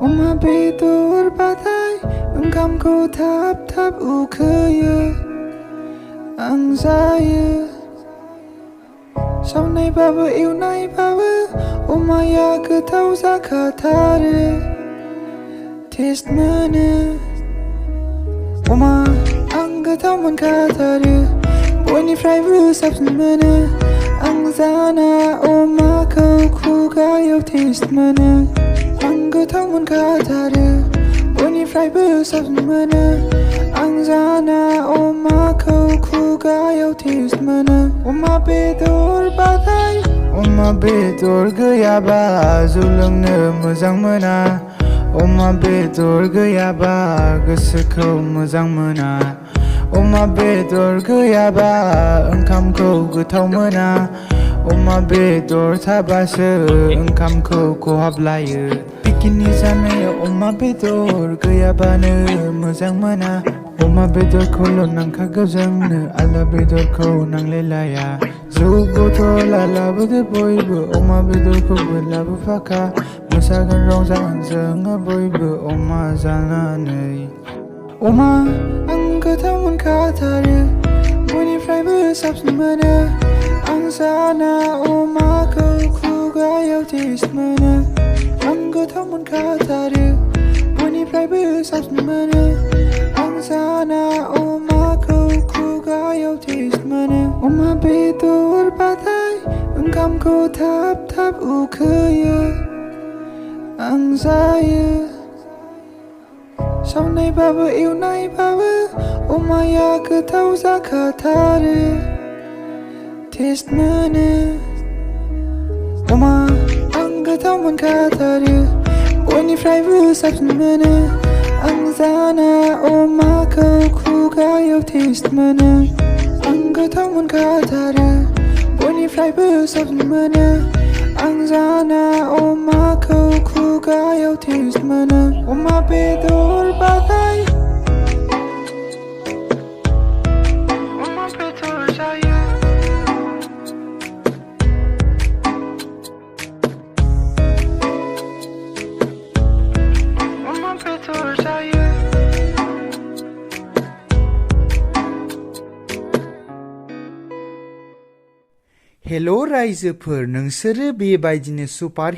अमा बेदर बाथाय ओंखामखौ थाब थाब उखैयो आं जायो सावनायबाबो एवनायबाबो अमाया गोथाव जाखाथारो टेस्ट मोनो अमा आं गोथाव मोनखाथारो बयनिफ्रायबो साबसिन मोनो आं जाना अमाखौ खुगायाव टेस्ट मोनो आं गोथाव मोनखाथारो बयनिफ्रायबो साबसिन मोनो आं जाना अमाखौ खुगायाव टेस्ट मोनो अमा बेदर बाथाय अमा बेदर गैयाबा जौ लोंनो मोजां मोना अमा बेदर गैयाबा गोसोखौ मोजां मोना अमा बेदर गैयाबा ओंखामखौ गोथाव मोना अमा बेदर थाबासो ओंखामखौ खहाबलायो पिकनिक जानायाव अमा बेदर गैयाबानो मोजां मोना अमा बेदरखौल' नांखागौ जोंनो आलदा बेदरखौ नांलायलाया जौ बथला लाबोदो बयबो अमा बेदरखौबो लाबोफाखा मोसागोन रंजागोन जोङो बयबो अमा जानानै अमा आं गोथाव मोनखाथारो बयनिफ्रायबो साबसिन मोनो आं जाना अमाखौ खुगायाव टेस्ट मोनो आं गोथाव मोनखाथारो बयनिफ्रायबो साबसिन मोनो आं जाना अमाखौ खुगायाव टेस्ट मोनो अमा बेदर बाथाय ओंखामखौ थाब थाब उखैयो आं जायो सावनायबाबो एवनायबाबो अमाया गोथाव जाखाथारो टेस्ट मोनो अमा आं गोथाव मोनखाथारो बयनिफ्रायबो साबसिन मोनो आं जाना अमाखौ खुगायाव टेस्ट मोनो आं गोथाव मोनखाथारो बयनिफ्रायबो साबसिन मोनो आं जाना अमाखौ खुगायाव टेस्ट मोनो अमा बेदर बाथाय अमा बेदर जायो अमा बेदर जायो हेलो रायजोफोर नोंसोरो बेबायदिनो सुपार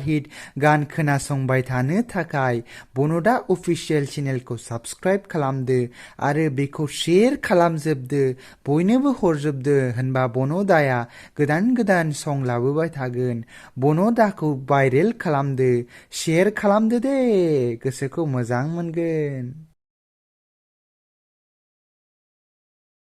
हिट गान खोनासंबाय थानो थाखाय बनदा अफिशियेल चेनेलखौ साबस्क्राइब खालामदो आरो बेखौ शेयार खालामजोबदो बयनोबो हरजोबदो होनबा बनदाया गोदान गोदान सं लाबोबाय थागोन बनदाखौ भाइरेल खालामदो शेयार खालामदो दे गोसोखौ मोजां मोनगोन।